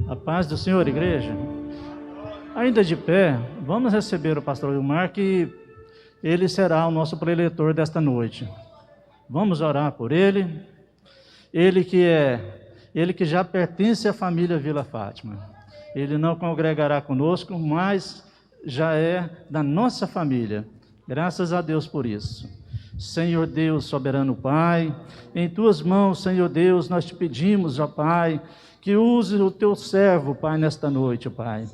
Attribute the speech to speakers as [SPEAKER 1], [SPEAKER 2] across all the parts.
[SPEAKER 1] A paz do Senhor, igreja. Ainda de pé, vamos receber o pastor Wilmar, que ele será o nosso preletor desta noite. Vamos orar por ele. Ele que já pertence à família Vila Fátima. Ele não congregará conosco, mas já é da nossa família. Graças a Deus por isso. Senhor Deus, soberano Pai, em tuas mãos, Senhor Deus, nós te pedimos, ó Pai, que use o teu servo, Pai, nesta noite, Pai.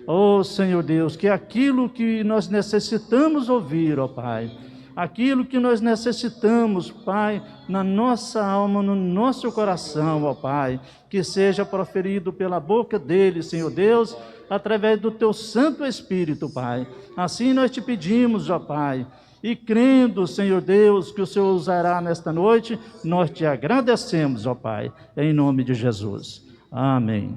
[SPEAKER 1] Oh, Senhor Deus, que aquilo que nós necessitamos ouvir, ó Pai, aquilo que nós necessitamos, Pai, na nossa alma, no nosso coração, ó Pai, que seja proferido pela boca dele, Senhor Deus, através do teu Santo Espírito, Pai. Assim nós te pedimos, ó Pai, e crendo, Senhor Deus, que o Senhor usará nesta noite, nós te agradecemos, ó Pai, em nome de Jesus. Amém.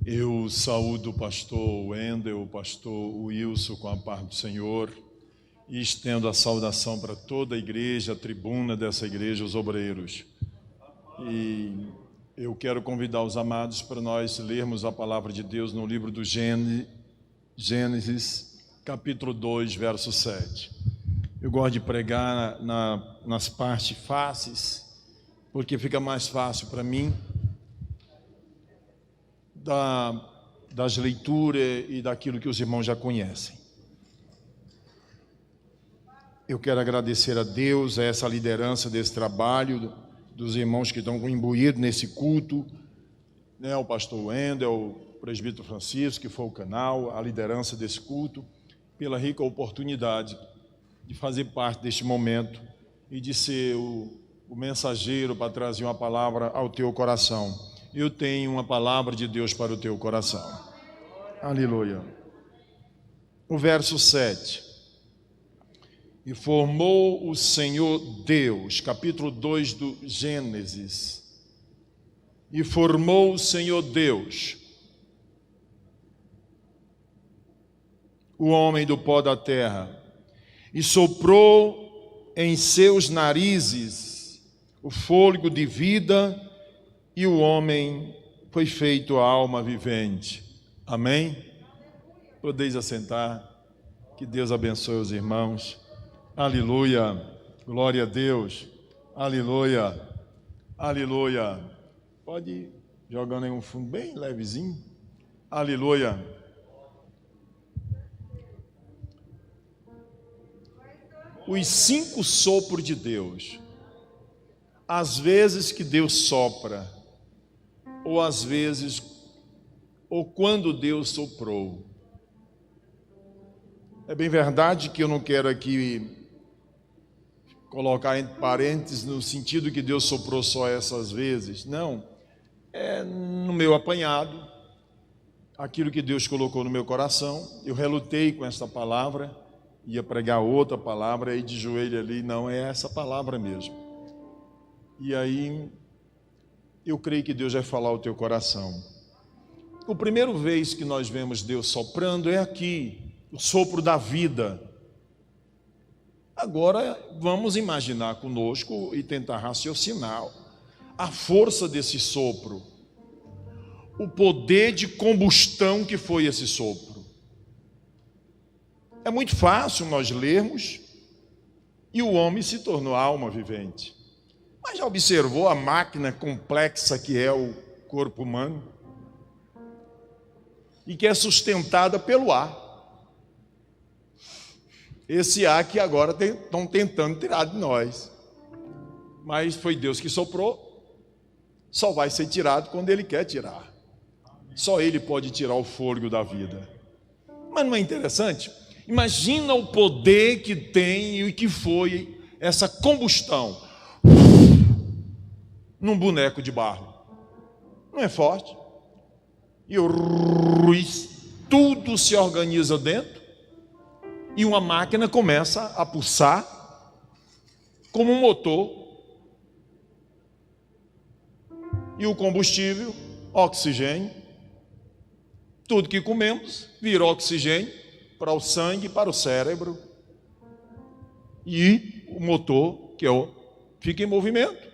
[SPEAKER 2] Eu saúdo o pastor Wendel, o pastor Wilson, com a paz do Senhor, e estendo a saudação para toda a igreja, a tribuna dessa igreja, os obreiros. E eu quero convidar os amados para nós lermos a palavra de Deus no livro do Gênesis, capítulo 2, verso 7. Eu gosto de pregar nas partes fáceis, porque fica mais fácil para mim, das leituras e daquilo que os irmãos já conhecem. Eu quero agradecer a Deus, a essa liderança desse trabalho, dos irmãos que estão imbuídos nesse culto, né, o pastor Wendel, o presbítero Francisco, que foi o canal, a liderança desse culto, pela rica oportunidade de fazer parte deste momento e de ser o mensageiro para trazer uma palavra ao teu coração. Eu tenho uma palavra de Deus para o teu coração. Aleluia. O verso 7. E formou o Senhor Deus, capítulo 2 do Gênesis. E formou o Senhor Deus o homem do pó da terra, e soprou em seus narizes o fôlego de vida, e o homem foi feito alma vivente. Amém? Podeis assentar. Que Deus abençoe os irmãos. Aleluia. Glória a Deus. Aleluia. Aleluia. Pode ir jogando em um fundo bem levezinho. Aleluia. Os 5 sopros de Deus. Às vezes que Deus sopra, ou às vezes, ou quando Deus soprou. É bem verdade que eu não quero aqui colocar entre parênteses no sentido que Deus soprou só essas vezes. Não, é no meu apanhado, aquilo que Deus colocou no meu coração. Eu relutei com essa palavra, ia pregar outra palavra, aí de joelho ali, não, é essa palavra mesmo. E aí, eu creio que Deus vai falar ao teu coração. A primeira vez que nós vemos Deus soprando é aqui, o sopro da vida. Agora, vamos imaginar conosco e tentar raciocinar a força desse sopro, o poder de combustão que foi esse sopro. É muito fácil nós lermos, e o homem se tornou alma vivente. Mas já observou a máquina complexa que é o corpo humano? E que é sustentada pelo ar. Esse ar que agora estão tentando tirar de nós. Mas foi Deus que soprou. Só vai ser tirado quando Ele quer tirar. Só Ele pode tirar o fôlego da vida. Mas não é interessante? Imagina o poder que tem e que foi essa combustão num boneco de barro. Não é forte? E tudo se organiza dentro, e uma máquina começa a pulsar como um motor, e o combustível, oxigênio, tudo que comemos vira oxigênio para o sangue, para o cérebro, e o motor, fica em movimento,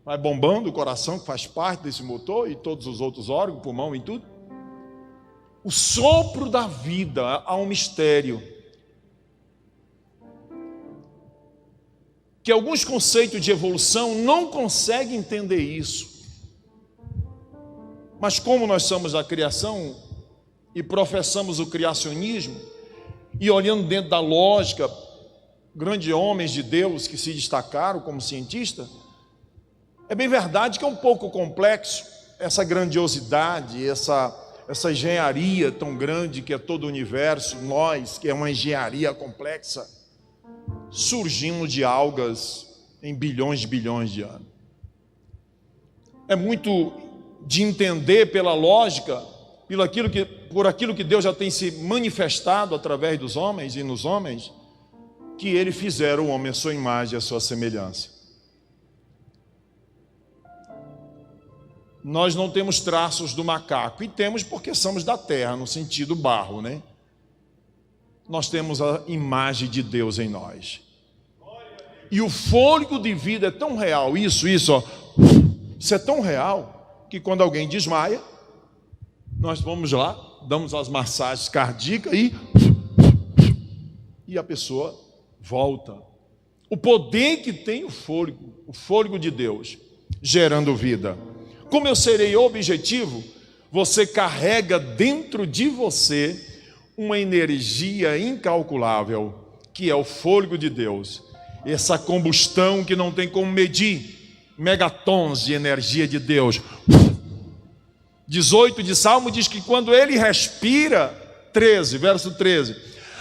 [SPEAKER 2] vai bombando o coração, que faz parte desse motor, e todos os outros órgãos, pulmão e tudo. O sopro da vida, há um mistério, que alguns conceitos de evolução não conseguem entender isso. Mas como nós somos a criação e professamos o criacionismo, e olhando dentro da lógica, grandes homens de Deus que se destacaram como cientistas, é bem verdade que é um pouco complexo essa grandiosidade, essa engenharia tão grande que é todo o universo, nós, que é uma engenharia complexa, surgindo de algas em bilhões de anos. É muito de entender pela lógica, por aquilo que Deus já tem se manifestado através dos homens e nos homens, que Ele fizeram o homem à sua imagem e à sua semelhança. Nós não temos traços do macaco, e temos porque somos da terra, no sentido barro, né? Nós temos a imagem de Deus em nós. E o fôlego de vida é tão real, isso é tão real, que quando alguém desmaia, nós vamos lá, damos as massagens cardíacas e a pessoa volta. O poder que tem o fôlego de Deus, gerando vida. Como eu serei objetivo, você carrega dentro de você uma energia incalculável, que é o fôlego de Deus. Essa combustão que não tem como medir, megatons de energia de Deus. 18 de Salmo diz que quando ele respira, 13, verso 13,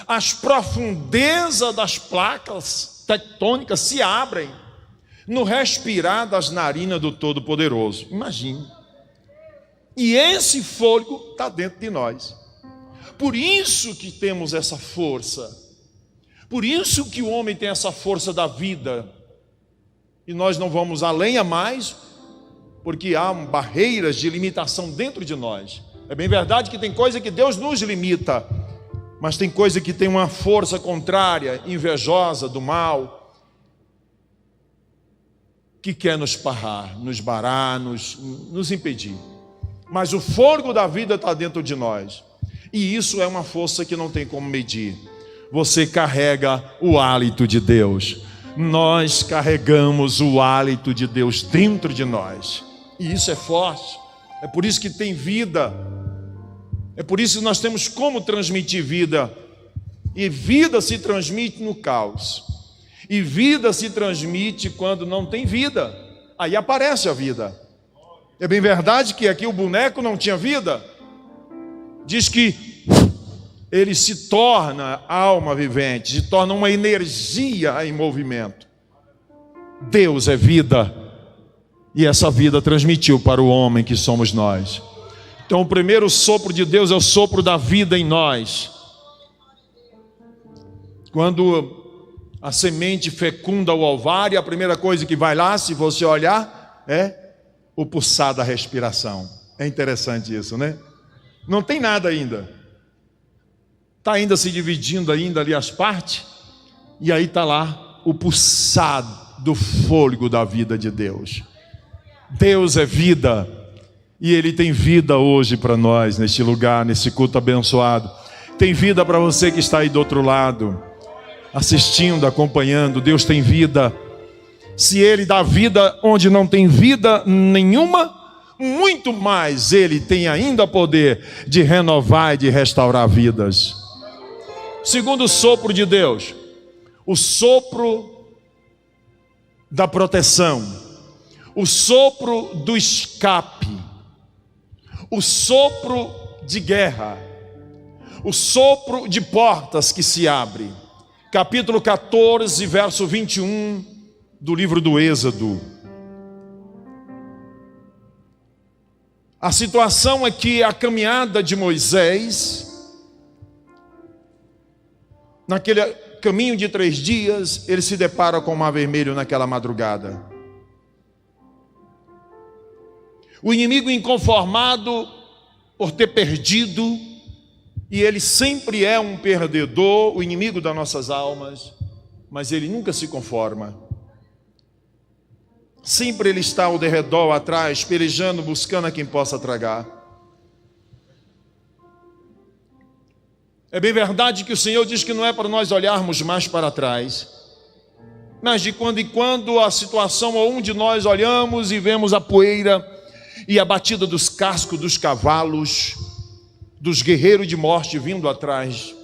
[SPEAKER 2] as profundezas das placas tectônicas se abrem no respirar das narinas do Todo-Poderoso. Imagine. E esse fôlego está dentro de nós. Por isso que temos essa força. Por isso que o homem tem essa força da vida. E nós não vamos além a mais, porque há barreiras de limitação dentro de nós. É bem verdade que tem coisa que Deus nos limita, mas tem coisa que tem uma força contrária, invejosa, do mal, que quer nos barrar, nos impedir. Mas o fôlego da vida está dentro de nós, e isso é uma força que não tem como medir. Você carrega o hálito de Deus. Nós carregamos o hálito de Deus dentro de nós, e isso é forte. É por isso que tem vida, é por isso que nós temos como transmitir vida. E vida se transmite no caos, e vida se transmite quando não tem vida, aí aparece a vida. É bem verdade que aqui o boneco não tinha vida, diz que ele se torna alma vivente, se torna uma energia em movimento. Deus é vida, e essa vida transmitiu para o homem que somos nós. Então o primeiro sopro de Deus é o sopro da vida em nós. Quando a semente fecunda o ovário, a primeira coisa que vai lá, se você olhar, é o pulsar da respiração. É interessante isso, né? Não tem nada ainda. Está ainda se dividindo ainda ali as partes, e aí está lá o pulsar do fôlego da vida de Deus. Deus é vida, e Ele tem vida hoje para nós, neste lugar, nesse culto abençoado. Tem vida para você que está aí do outro lado, assistindo, acompanhando. Deus tem vida. Se Ele dá vida onde não tem vida nenhuma, muito mais Ele tem ainda poder de renovar e de restaurar vidas. Segundo sopro de Deus, o sopro da proteção, o sopro do escape, o sopro de guerra, o sopro de portas que se abrem. Capítulo 14, verso 21 do livro do Êxodo. A situação é que a caminhada de Moisés, naquele caminho de 3 dias, ele se depara com o Mar Vermelho naquela madrugada. O inimigo inconformado por ter perdido, e ele sempre é um perdedor, o inimigo das nossas almas, mas ele nunca se conforma. Sempre ele está ao derredor, atrás, pelejando, buscando a quem possa tragar. É bem verdade que o Senhor diz que não é para nós olharmos mais para trás, mas de quando em quando a situação ou um de nós olhamos e vemos a poeira e a batida dos cascos dos cavalos, dos guerreiros de morte vindo atrás,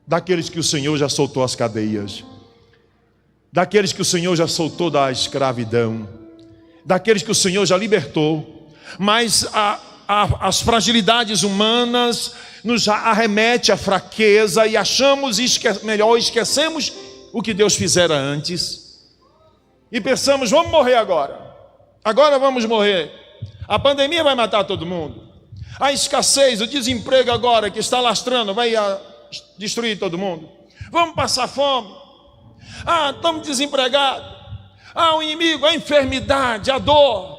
[SPEAKER 2] daqueles que o Senhor já soltou as cadeias, daqueles que o Senhor já soltou da escravidão, daqueles que o Senhor já libertou, mas as fragilidades humanas nos arremete à fraqueza e achamos esquecemos o que Deus fizera antes e pensamos, vamos morrer agora vamos morrer, a pandemia vai matar todo mundo, a escassez, o desemprego agora que está lastrando vai destruir todo mundo, vamos passar fome, estamos desempregados, o inimigo, a enfermidade, a dor,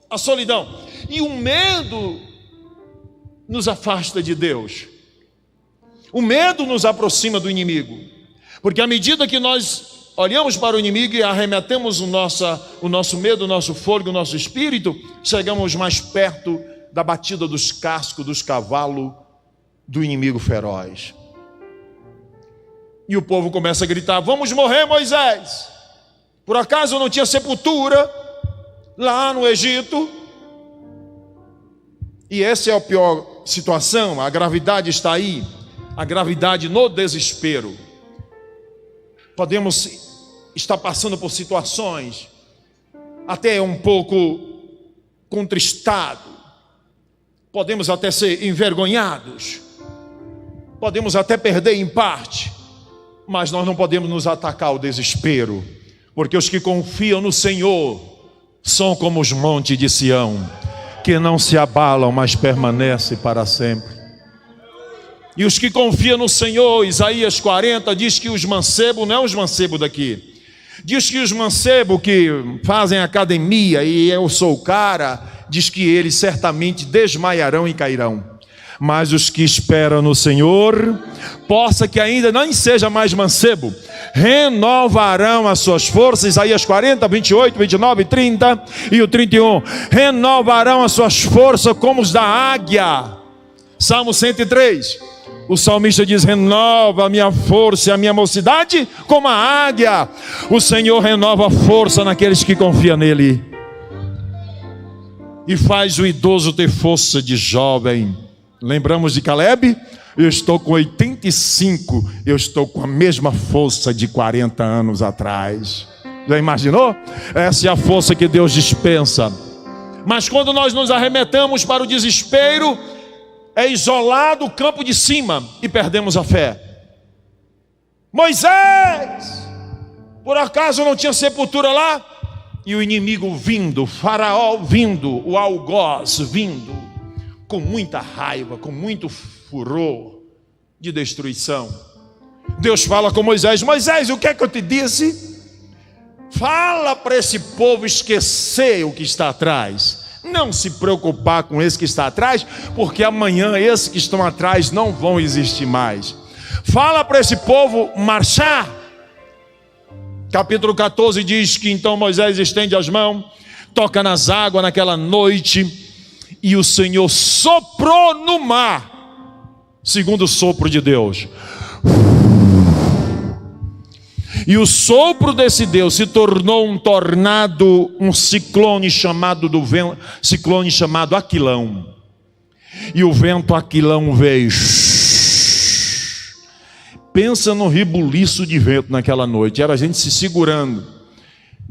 [SPEAKER 2] a solidão, e o medo nos afasta de Deus. O medo nos aproxima do inimigo, porque à medida que nós olhamos para o inimigo e arremetemos o nosso medo, o nosso fôlego, o nosso espírito, chegamos mais perto da batida dos cascos dos cavalos do inimigo feroz. E o povo começa a gritar, vamos morrer, Moisés, por acaso não tinha sepultura lá no Egito? E essa é a pior situação, a gravidade está aí, a gravidade no desespero. Podemos estar passando por situações até um pouco contristados, podemos até ser envergonhados, podemos até perder em parte, mas nós não podemos nos atacar ao desespero, porque os que confiam no Senhor são como os montes de Sião, que não se abalam, mas permanecem para sempre. E os que confiam no Senhor, Isaías 40 diz que os mancebos, não é os mancebos daqui, diz que os mancebos que fazem academia, e eu sou o cara, diz que eles certamente desmaiarão e cairão. Mas os que esperam no Senhor, possa que ainda não seja mais mancebo, renovarão as suas forças. Isaías 40, 28, 29, 30 e o 31. Renovarão as suas forças como os da águia. Salmo 103. O salmista diz, renova a minha força e a minha mocidade como a águia. O Senhor renova a força naqueles que confiam nele. E faz o idoso ter força de jovem. Lembramos de Caleb? Eu estou com 85, eu estou com a mesma força de 40 anos atrás. Já imaginou? Essa é a força que Deus dispensa. Mas quando nós nos arremetamos para o desespero, é isolado o campo de cima e perdemos a fé. Moisés, por acaso não tinha sepultura lá? E o inimigo vindo, o faraó vindo, o algoz vindo, com muita raiva, com muito furor de destruição. Deus fala com Moisés, Moisés, o que é que eu te disse? Fala para esse povo esquecer o que está atrás, não se preocupar com esse que está atrás, porque amanhã esses que estão atrás não vão existir mais. Fala para esse povo marchar. Capítulo 14 diz que então Moisés estende as mãos, toca nas águas naquela noite, e o Senhor soprou no mar, segundo o sopro de Deus. E o sopro desse Deus se tornou um tornado, um ciclone chamado Aquilão. E o vento Aquilão veio. Pensa no rebuliço de vento naquela noite. Era a gente se segurando.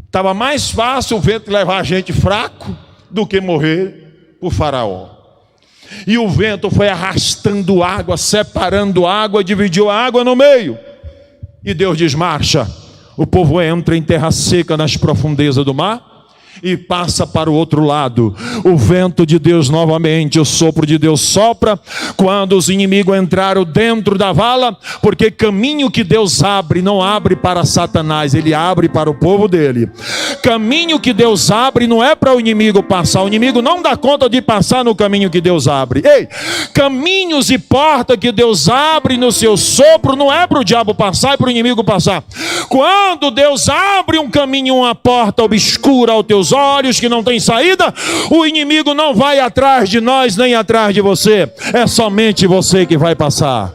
[SPEAKER 2] Estava mais fácil o vento levar a gente fraco do que morrer por Faraó. E o vento foi arrastando água, separando água, dividiu a água no meio. E Deus diz, marcha. O povo entra em terra seca nas profundezas do mar. e passa para o outro lado. O vento de Deus novamente, o sopro de Deus sopra quando os inimigos entraram dentro da vala, porque caminho que Deus abre, não abre para Satanás, ele abre para o povo dele. Caminho que Deus abre não é para o inimigo passar, o inimigo não dá conta de passar no caminho que Deus abre. Ei, caminhos e porta que Deus abre no seu sopro não é para o diabo passar e para o inimigo passar. Quando Deus abre um caminho, uma porta obscura aos teus olhos que não tem saída, o inimigo não vai atrás de nós nem atrás de você, é somente você que vai passar.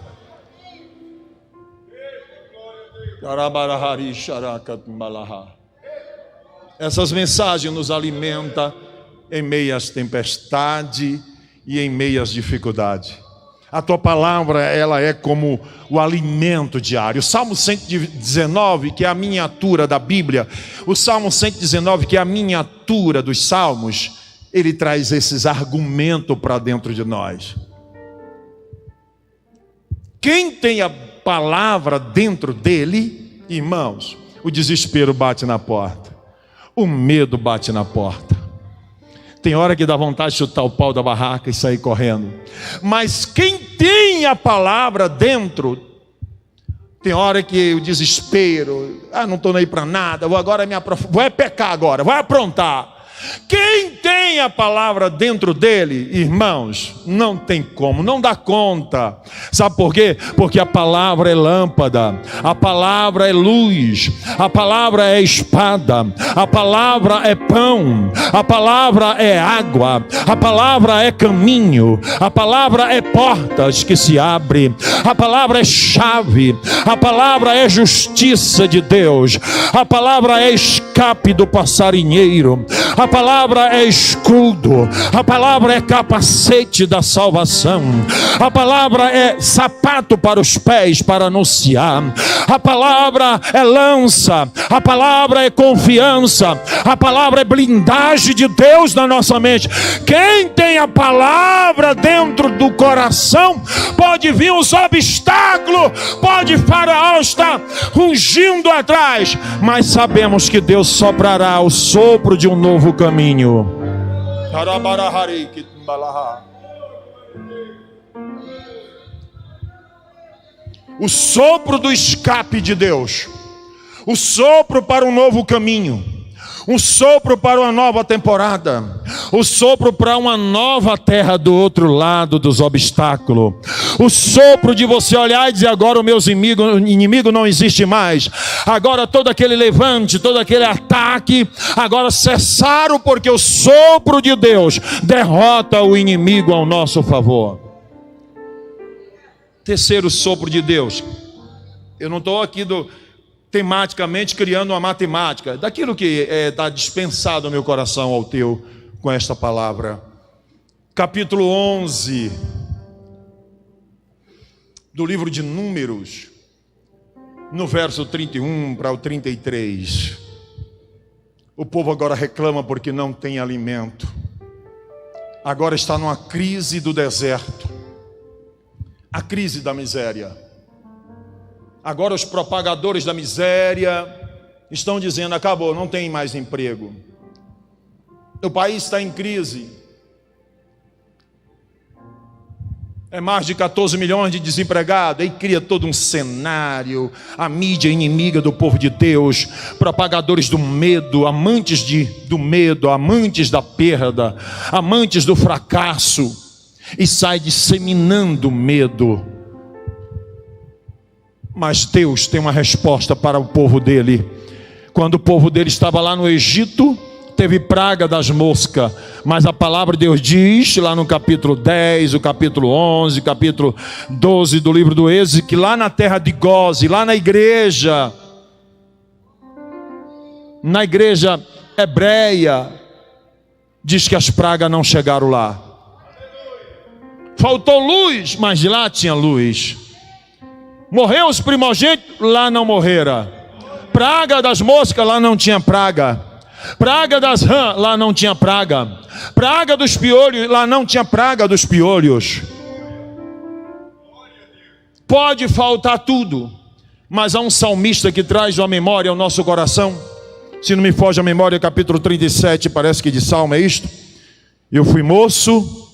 [SPEAKER 2] Essas mensagens nos alimentam em meio às tempestades e em meio às dificuldades. A tua palavra, ela é como o alimento diário. O Salmo 119, que é a miniatura da Bíblia, o Salmo 119, que é a miniatura dos Salmos, ele traz esses argumentos para dentro de nós. Quem tem a palavra dentro dele, irmãos, o desespero bate na porta, o medo bate na porta. Tem hora que dá vontade de chutar o pau da barraca e sair correndo. Mas quem tem a palavra dentro, tem hora que o desespero, não estou nem para nada, vou agora vou pecar agora, vou aprontar. Quem tem a palavra dentro dele, irmãos, não tem como, não dá conta. Sabe por quê? Porque a palavra é lâmpada, a palavra é luz, a palavra é espada, a palavra é pão, a palavra é água, a palavra é caminho, a palavra é portas que se abrem, a palavra é chave, a palavra é justiça de Deus, a palavra é escape do passarinheiro, a palavra é escudo, a palavra é capacete da salvação, a palavra é sapato para os pés para anunciar, a palavra é lança, a palavra é confiança, a palavra é blindagem de Deus na nossa mente. Quem tem a palavra dentro do coração, pode vir os obstáculos, pode Faraó estar rugindo atrás, mas sabemos que Deus soprará o sopro de um novo caminho. O sopro do escape de Deus, o sopro para um novo caminho, um sopro para uma nova temporada, o sopro para uma nova terra do outro lado dos obstáculos, o sopro de você olhar e dizer: agora o meu inimigo não existe mais, agora todo aquele levante, todo aquele ataque, agora cessaram, porque o sopro de Deus derrota o inimigo ao nosso favor. Terceiro sopro de Deus, eu não estou aqui tematicamente criando uma matemática, daquilo que está dispensado no meu coração ao teu, com esta palavra. Capítulo 11 do livro de Números, no verso 31 para o 33. O povo agora reclama porque não tem alimento, agora está numa crise do deserto, a crise da miséria. Agora os propagadores da miséria estão dizendo: acabou, não tem mais emprego, o país está em crise, é mais de 14 milhões de desempregados. Aí cria todo um cenário, a mídia inimiga do povo de Deus, propagadores do medo, amantes do medo, amantes da perda, amantes do fracasso, e sai disseminando medo. Mas Deus tem uma resposta para o povo dele. Quando o povo dele estava lá no Egito, teve praga das moscas, mas a palavra de Deus diz, lá no capítulo 10, o capítulo 11, capítulo 12 do livro do Êxodo, que lá na terra de Goze, lá na igreja hebreia, diz que as pragas não chegaram lá. Faltou luz, mas lá tinha luz. Morreu os primogênitos, lá não morreram. Praga das moscas, lá não tinha praga. Praga das rãs, lá não tinha praga. Praga dos piolhos, lá não tinha praga dos piolhos. Pode faltar tudo, mas há um salmista que traz uma memória ao nosso coração. Se não me foge a memória, capítulo 37, parece que de Salmo é isto. Eu fui moço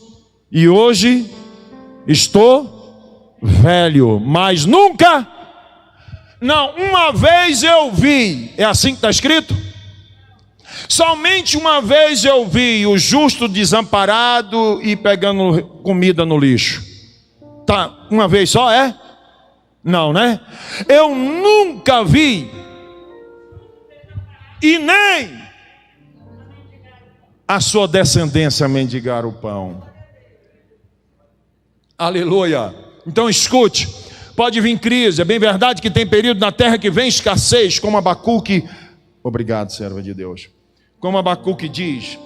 [SPEAKER 2] e hoje estou velho, mas nunca, não, uma vez eu vi, é assim que está escrito? Somente uma vez eu vi o justo desamparado e pegando comida no lixo. Tá, uma vez só é? Não, né? Eu nunca vi e nem a sua descendência mendigar o pão. Aleluia. Então escute, pode vir crise, é bem verdade que tem período na terra que vem escassez, como Abacuque, obrigado, serva de Deus, como Abacuque diz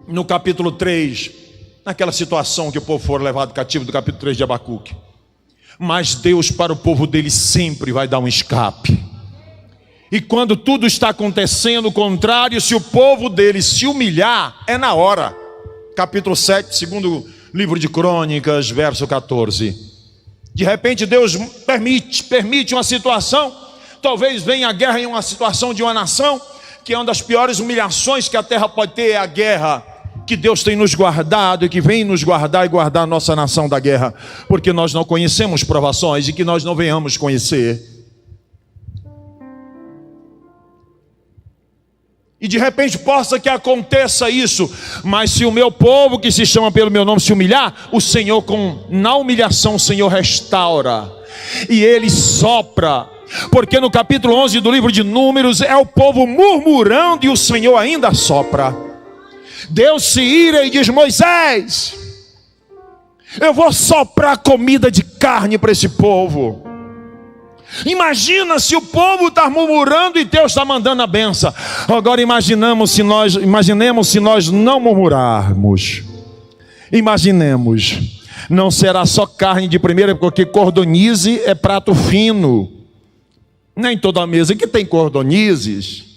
[SPEAKER 2] no capítulo 3, naquela situação que o povo for levado cativo, do capítulo 3 de Abacuque. Mas Deus para o povo dele sempre vai dar um escape. E quando tudo está acontecendo o contrário, se o povo dele se humilhar, é na hora. Capítulo 7, segundo livro de Crônicas, verso 14. De repente Deus permite uma situação, talvez venha a guerra em uma situação de uma nação, que é uma das piores humilhações que a terra pode ter, é a guerra. Que Deus tem nos guardado e que vem nos guardar e guardar a nossa nação da guerra, porque nós não conhecemos provações e que nós não venhamos conhecer. E de repente possa que aconteça isso, mas se o meu povo que se chama pelo meu nome se humilhar, o Senhor na humilhação o Senhor restaura e Ele sopra, porque no capítulo 11 do livro de Números é o povo murmurando e o Senhor ainda sopra. Deus se ira e diz: Moisés, eu vou soprar comida de carne para esse povo. Imagina se o povo está murmurando e Deus está mandando a benção. Agora imaginemos se nós não murmurarmos. Imaginemos, não será só carne de primeira, porque cordonize é prato fino. Nem toda mesa que tem cordonizes.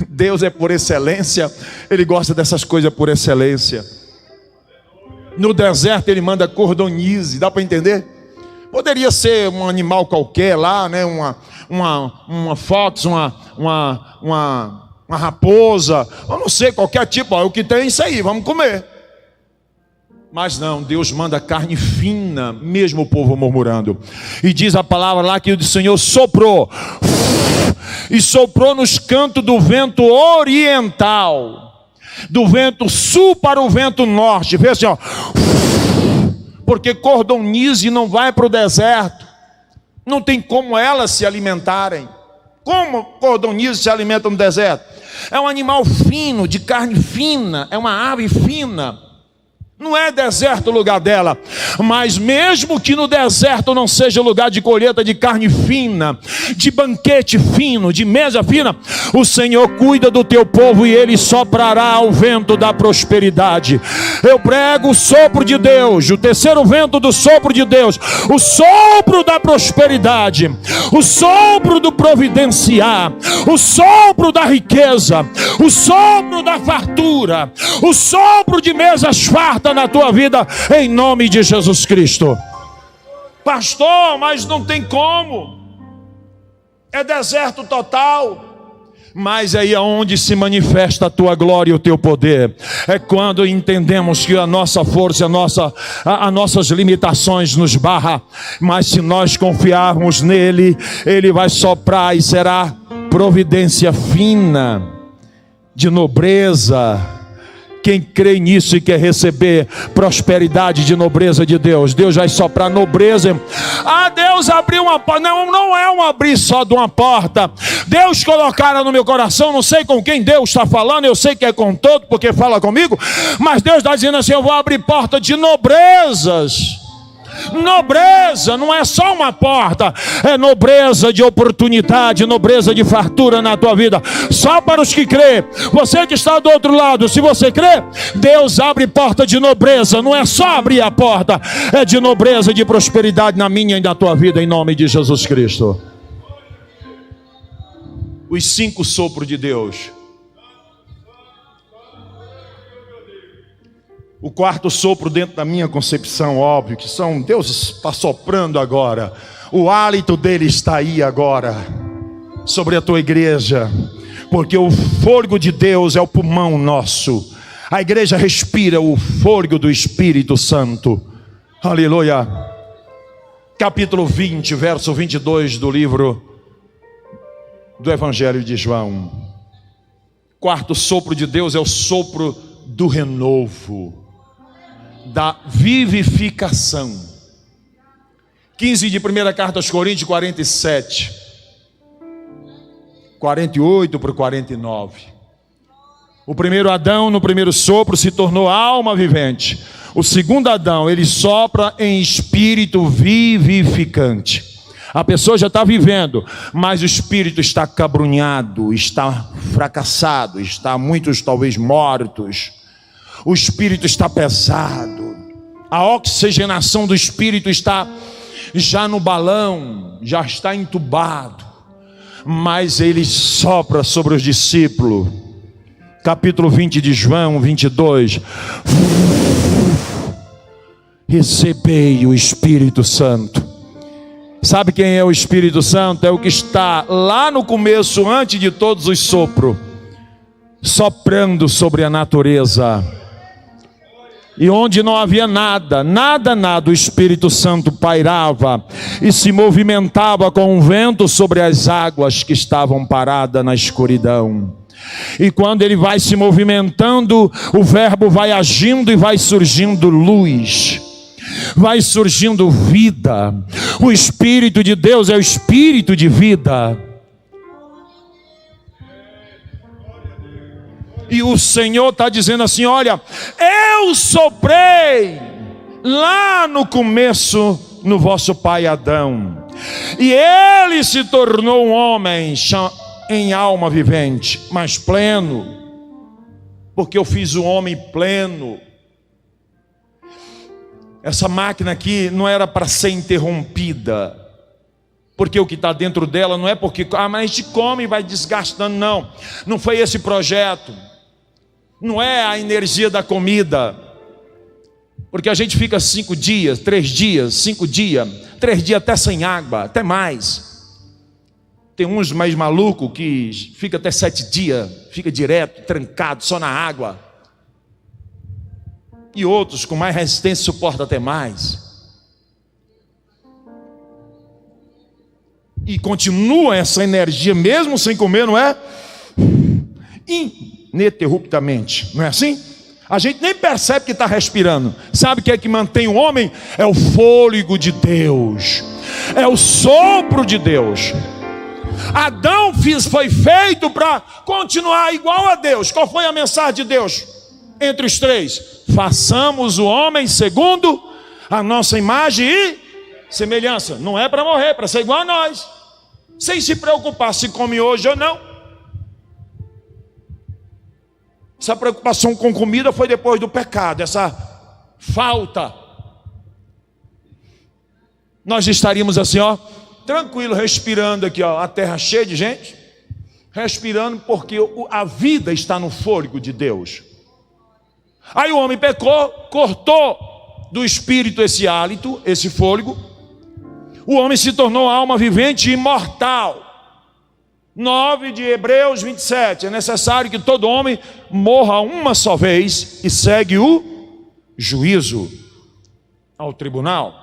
[SPEAKER 2] Deus é por excelência, Ele gosta dessas coisas por excelência. No deserto Ele manda cordonize, dá para entender? Poderia ser um animal qualquer lá, né? Uma fox, uma raposa, eu não sei, qualquer tipo, o que tem é isso aí, vamos comer. Mas não, Deus manda carne fina, mesmo o povo murmurando. E diz a palavra lá que o Senhor soprou, e soprou nos cantos do vento oriental, do vento sul para o vento norte. Vê assim, ó, porque cordonize não vai para o deserto, não tem como elas se alimentarem. Como cordonize se alimenta no deserto? É um animal fino, de carne fina, é uma ave fina. Não é deserto o lugar dela, mas mesmo que no deserto não seja lugar de colheita de carne fina, de banquete fino, de mesa fina, o Senhor cuida do teu povo e Ele soprará o vento da prosperidade. Eu prego o sopro de Deus, o terceiro vento do sopro de Deus, o sopro da prosperidade, o sopro do providenciar, o sopro da riqueza, o sopro da fartura, o sopro de mesas fartas na tua vida, em nome de Jesus Cristo. Pastor, mas não tem como, é deserto total. Mas aí é onde se manifesta a tua glória e o teu poder. É quando entendemos que a nossa força, as nossas limitações nos barra, mas se nós confiarmos nele, ele vai soprar e será providência fina, de nobreza. Quem crê nisso e quer receber prosperidade de nobreza de Deus, Deus vai soprar nobreza. Deus abriu uma porta. Não é um abrir só de uma porta. Deus colocara no meu coração, não sei com quem Deus está falando, eu sei que é com todo, porque fala comigo, mas Deus está dizendo assim: eu vou abrir porta de nobrezas. Nobreza não é só uma porta, é nobreza de oportunidade, nobreza de fartura na tua vida, só para os que crê. Você que está do outro lado, se você crê, Deus abre porta de nobreza. Não é só abrir a porta, é de nobreza, de prosperidade na minha e na tua vida, em nome de Jesus Cristo. Os 5 sopros de Deus. O quarto sopro, dentro da minha concepção, óbvio que são, Deus está soprando agora, o hálito dele está aí agora. sobre a tua igreja, porque o fôlego de Deus é o pulmão nosso. A igreja respira o fôlego do Espírito Santo. Aleluia. Capítulo 20, verso 22 do livro do Evangelho de João. Quarto sopro de Deus é o sopro do renovo, da vivificação. 15 de primeira carta aos Coríntios, 47, 48 para 49. O primeiro Adão, no primeiro sopro, se tornou alma vivente. O segundo Adão, ele sopra em espírito vivificante. A pessoa já está vivendo, mas o espírito está acabrunhado, está fracassado, está muitos talvez mortos. O espírito está pesado. A oxigenação do espírito está já no balão, já está entubado. Mas ele sopra sobre os discípulos. Capítulo 20 de João, 22. Recebei o Espírito Santo. Sabe quem é o Espírito Santo? É o que está lá no começo, antes de todos os sopros, soprando sobre a natureza. E onde não havia nada, o Espírito Santo pairava e se movimentava com um vento sobre as águas que estavam paradas na escuridão. E quando ele vai se movimentando, o verbo vai agindo e vai surgindo luz, vai surgindo vida. O Espírito de Deus é o Espírito de vida. E o Senhor está dizendo assim: olha, eu soprei lá no começo no vosso pai Adão, e ele se tornou um homem em alma vivente, mas pleno, porque eu fiz o homem pleno. Essa máquina aqui não era para ser interrompida, porque o que está dentro dela não é porque mas a gente come e vai desgastando, não foi esse projeto. Não é a energia da comida, porque a gente fica 5 dias, 3 dias, 5 dias, 3 dias até sem água, até mais. Tem uns mais malucos que fica até 7 dias, fica direto, trancado, só na água. E outros com mais resistência suportam até mais. E continua essa energia mesmo sem comer, não é? Ininterruptamente, não é assim? A gente nem percebe que está respirando. Sabe o que é que mantém o homem? É o fôlego de Deus, é o sopro de Deus. Adão foi feito para continuar igual a Deus. Qual foi a mensagem de Deus entre os três? Façamos o homem segundo a nossa imagem e semelhança. Não é para morrer, para ser igual a nós, sem se preocupar se come hoje ou não. Essa preocupação com comida foi depois do pecado, essa falta. Nós estaríamos assim, ó, tranquilo, respirando aqui, ó, a terra cheia de gente, respirando, porque a vida está no fôlego de Deus. Aí o homem pecou, cortou do espírito esse hálito, esse fôlego. O homem se tornou alma vivente e imortal. 9 de Hebreus 27, é necessário que todo homem morra uma só vez e segue o juízo ao tribunal.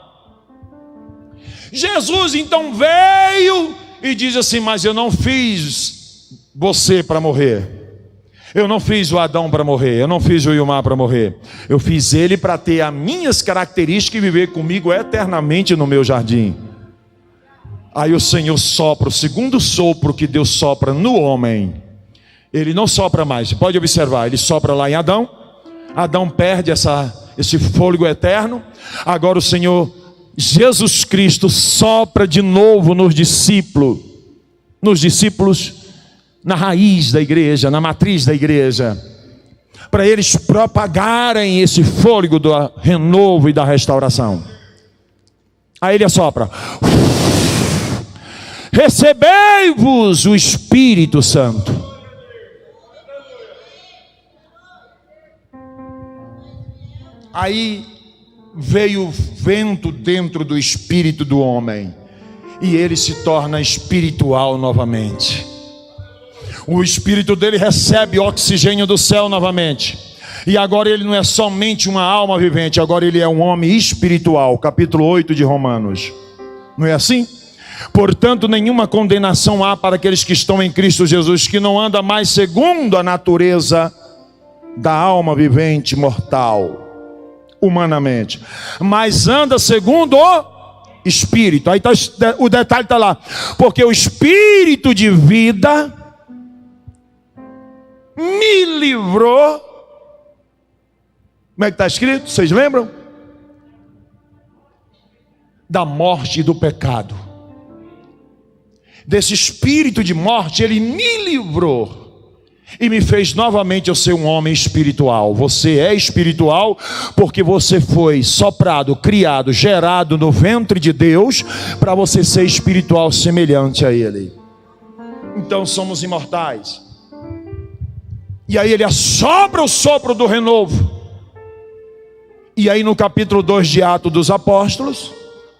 [SPEAKER 2] Jesus então veio e diz assim: mas eu não fiz você para morrer, eu não fiz o Adão para morrer, eu não fiz o Ilmar para morrer, eu fiz ele para ter as minhas características e viver comigo eternamente no meu jardim. Aí o Senhor sopra, o segundo sopro que Deus sopra no homem, ele não sopra mais, você pode observar, ele sopra lá em Adão. Adão perde esse fôlego eterno. Agora o Senhor Jesus Cristo sopra de novo nos discípulos, na raiz da igreja, na matriz da igreja, para eles propagarem esse fôlego do renovo e da restauração. Aí ele assopra: recebei-vos o Espírito Santo. Aí veio o vento dentro do espírito do homem, e ele se torna espiritual novamente. O espírito dele recebe oxigênio do céu novamente, e agora ele não é somente uma alma vivente, agora ele é um homem espiritual. Capítulo 8 de Romanos, não é assim? Portanto, nenhuma condenação há para aqueles que estão em Cristo Jesus, que não anda mais segundo a natureza da alma vivente mortal, humanamente, mas anda segundo o Espírito. Aí o detalhe está lá, porque o Espírito de vida me livrou. Como é que está escrito? Vocês lembram? Da morte e do pecado. Desse espírito de morte, ele me livrou e me fez novamente eu ser um homem espiritual. Você é espiritual porque você foi soprado, criado, gerado no ventre de Deus para você ser espiritual semelhante a Ele. Então somos imortais. E aí ele assopra o sopro do renovo. E aí no capítulo 2 de Atos dos Apóstolos,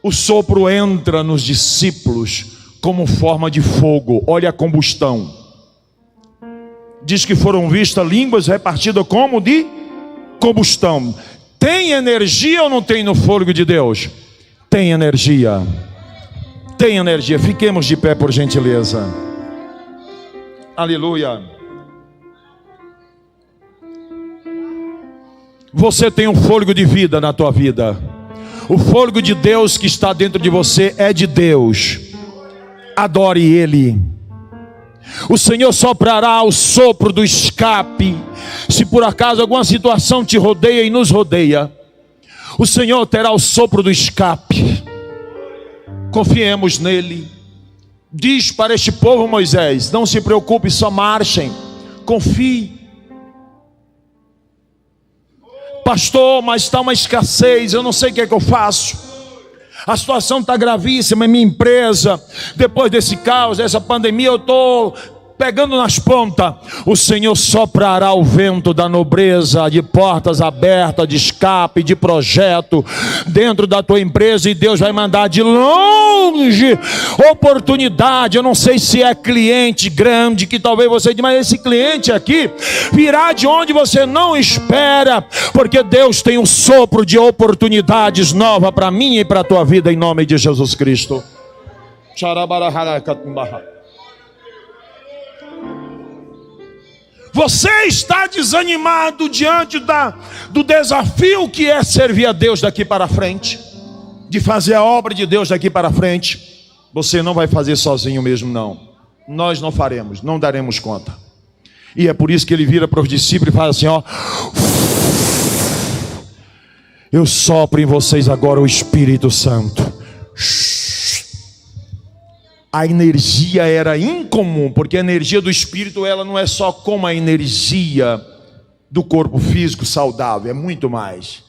[SPEAKER 2] o sopro entra nos discípulos como forma de fogo. Olha a combustão. Diz que foram vistas línguas repartidas como de combustão. Tem energia ou não tem no fôlego de Deus? Tem energia. Tem energia. Fiquemos de pé, por gentileza. Aleluia. Você tem um fôlego de vida na tua vida. O fôlego de Deus que está dentro de você é de Deus. Adore Ele. O Senhor soprará o sopro do escape. Se por acaso alguma situação te rodeia e nos rodeia, o Senhor terá o sopro do escape. Confiemos nele. Diz para este povo Moisés: não se preocupe, só marchem, confie. Pastor, mas está uma escassez, eu não sei o que é que eu faço. A situação está gravíssima em minha empresa. Depois desse caos, dessa pandemia, eu estou pegando nas pontas. O Senhor soprará o vento da nobreza, de portas abertas, de escape, de projeto dentro da tua empresa, e Deus vai mandar de longe oportunidade. Eu não sei se é cliente grande, que talvez você diga, mas esse cliente aqui virá de onde você não espera, porque Deus tem um sopro de oportunidades nova para mim e para a tua vida, em nome de Jesus Cristo. Você está desanimado diante do desafio que é servir a Deus daqui para frente, de fazer a obra de Deus daqui para frente. Você não vai fazer sozinho mesmo, não. Nós não faremos, não daremos conta. E é por isso que ele vira para os discípulos e fala assim, ó: eu sopro em vocês agora o Espírito Santo. A energia era incomum, porque a energia do Espírito, ela não é só como a energia do corpo físico saudável, é muito mais.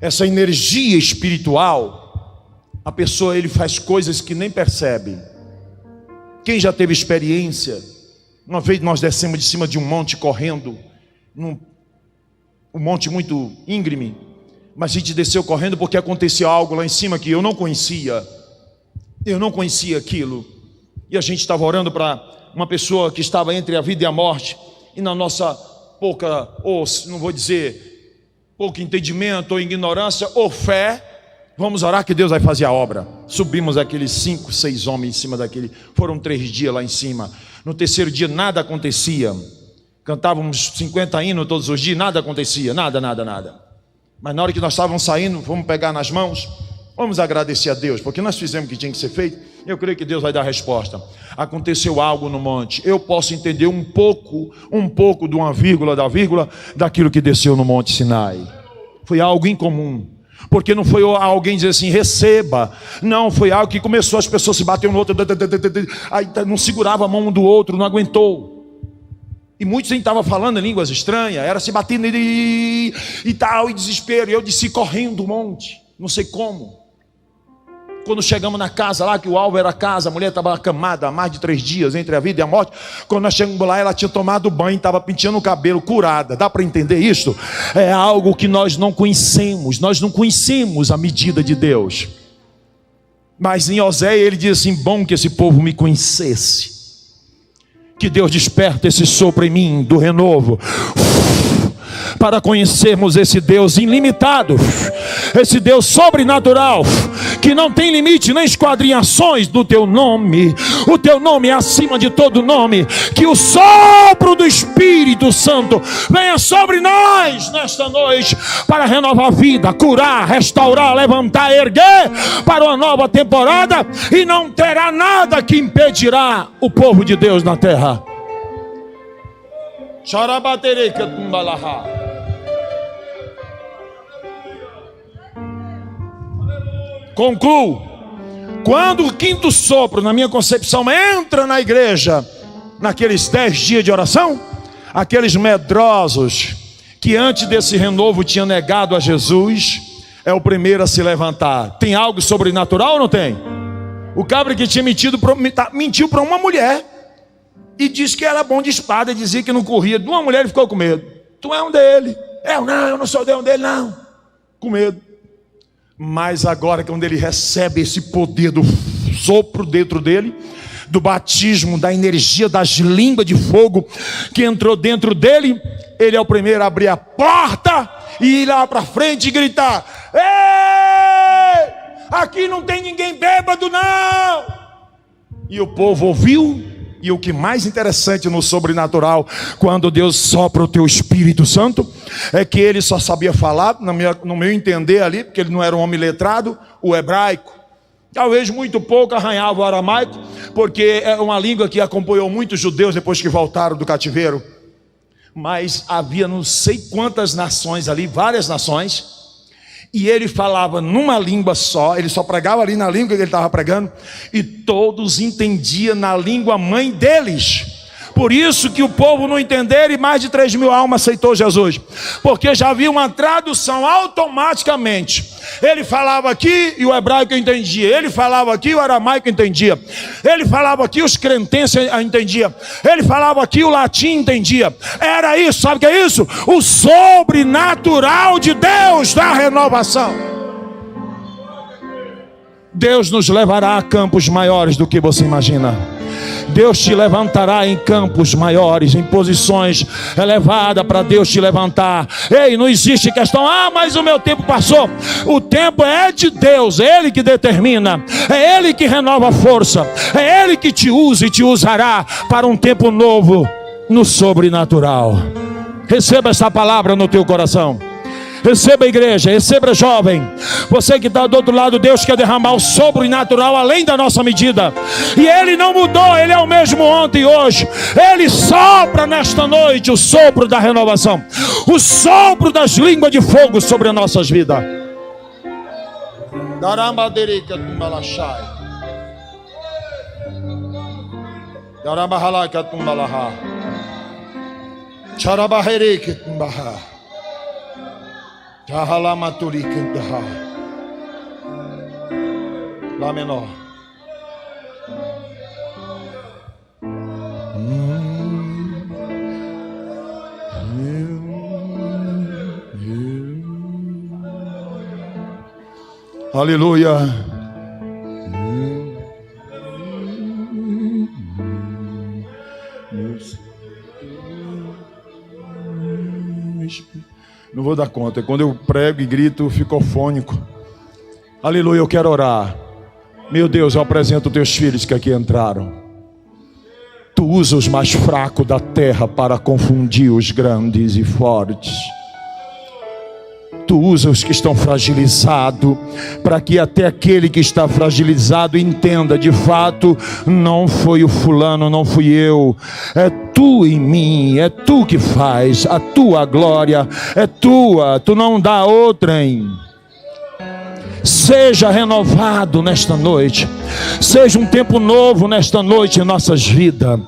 [SPEAKER 2] Essa energia espiritual, a pessoa, ele faz coisas que nem percebe. Quem já teve experiência? Uma vez nós descemos de cima de um monte correndo, um monte muito íngreme, mas a gente desceu correndo porque acontecia algo lá em cima que eu não conhecia. Eu não conhecia aquilo. E a gente estava orando para uma pessoa que estava entre a vida e a morte. E na nossa pouca, ou não vou dizer pouco entendimento, ou ignorância, ou fé, vamos orar que Deus vai fazer a obra. Subimos aqueles 5, 6 homens em cima daquele. Foram 3 dias lá em cima. No terceiro dia nada acontecia. Cantávamos 50 hinos todos os dias, nada acontecia, nada. Mas na hora que nós estávamos saindo, vamos pegar nas mãos, vamos agradecer a Deus, porque nós fizemos o que tinha que ser feito. Eu creio que Deus vai dar a resposta. Aconteceu algo no monte. Eu posso entender um pouco de uma vírgula da vírgula daquilo que desceu no Monte Sinai. Foi algo incomum. Porque não foi alguém dizer assim, receba. Não, foi algo que começou, as pessoas se bateram no outro, aí não segurava a mão um do outro, não aguentou. E muitos nem estavam falando em línguas estranhas, era se batendo e tal, e desespero. E eu desci correndo do monte, não sei como. Quando chegamos na casa lá, que o alvo era a casa, a mulher estava acamada há mais de 3 dias, entre a vida e a morte. Quando nós chegamos lá, ela tinha tomado banho, estava penteando o cabelo, curada. Dá para entender isso? É algo que nós não conhecemos a medida de Deus.
[SPEAKER 3] Mas em Oséias ele diz assim: bom que esse povo me conhecesse. Que Deus desperta esse sopro em mim do renovo, para conhecermos esse Deus ilimitado, esse Deus sobrenatural, que não tem limite nem esquadrinhações do teu nome. O teu nome é acima de todo nome. Que o sopro do Espírito Santo venha sobre nós nesta noite, para renovar a vida, curar, restaurar, levantar, erguer para uma nova temporada. E não terá nada que impedirá o povo de Deus na terra. Concluo. Quando o quinto sopro, na minha concepção, entra na igreja, naqueles 10 dias de oração, aqueles medrosos que antes desse renovo tinham negado a Jesus, é o primeiro a se levantar. Tem algo sobrenatural ou não tem? O cabra que tinha mentiu para uma mulher e disse que era bom de espada, dizia que não corria. De uma mulher ele ficou com medo. Tu é um dele. Eu não sou de um dele, não. Com medo. Mas agora, quando ele recebe esse poder do sopro dentro dele, do batismo, da energia das línguas de fogo que entrou dentro dele, ele é o primeiro a abrir a porta e ir lá para frente e gritar: ei, aqui não tem ninguém bêbado não. E o povo ouviu. E o que mais interessante no sobrenatural, quando Deus sopra o teu Espírito Santo, é que ele só sabia falar, no meu entender ali, porque ele não era um homem letrado, o hebraico. Talvez muito pouco arranhava o aramaico, porque é uma língua que acompanhou muitos judeus depois que voltaram do cativeiro. Mas havia não sei quantas nações ali, várias nações, e ele falava numa língua só, ele só pregava ali na língua que ele estava pregando, e todos entendiam na língua mãe deles. Por isso que o povo não entenderam e mais de 3.000 almas aceitou Jesus, porque já havia uma tradução automaticamente. Ele falava aqui e o hebraico entendia, ele falava aqui e o aramaico entendia, ele falava aqui, os cretenses entendiam, ele falava aqui, o latim entendia. Era isso, sabe o que é isso? O sobrenatural de Deus da renovação. Deus nos levará a campos maiores do que você imagina. Deus te levantará em campos maiores, em posições elevadas para Deus te levantar. Ei, não existe questão: mas o meu tempo passou. O tempo é de Deus, é Ele que determina, é Ele que renova a força, é Ele que te usa e te usará para um tempo novo no sobrenatural. Receba essa palavra no teu coração. Receba, igreja, receba, jovem. Você que está do outro lado, Deus quer derramar o sobrenatural além da nossa medida. E Ele não mudou, Ele é o mesmo ontem e hoje. Ele sopra nesta noite o sopro da renovação, o sopro das línguas de fogo sobre as nossas vidas. Lá menor. Aleluia. Não vou dar conta. Quando eu prego e grito, eu fico fônico. Aleluia, eu quero orar. Meu Deus, eu apresento teus filhos que aqui entraram. Tu usa os mais fracos da terra para confundir os grandes e fortes. Tu usa os que estão fragilizados, para que até aquele que está fragilizado entenda: de fato, não foi o fulano, não fui eu, é tu em mim, é tu que faz, a tua glória é tua, tu não dá outrem. Seja renovado nesta noite, seja um tempo novo nesta noite em nossas vidas.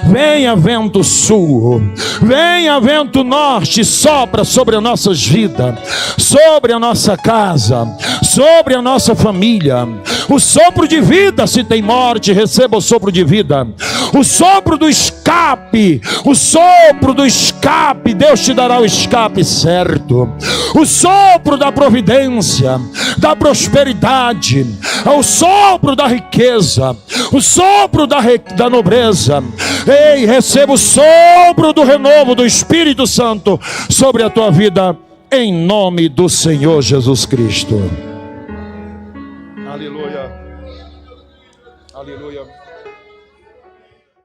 [SPEAKER 3] Venha vento sul, venha vento norte, sopra sobre as nossas vidas, sobre a nossa casa, sobre a nossa família. O sopro de vida, se tem morte, receba o sopro de vida. O sopro do escape, o sopro do escape, Deus te dará o escape certo. O sopro da providência, da prosperidade, o sopro da riqueza, o sopro da nobreza. Ei, receba o sopro do renovo do Espírito Santo sobre a tua vida, em nome do Senhor Jesus Cristo. Aleluia. Aleluia.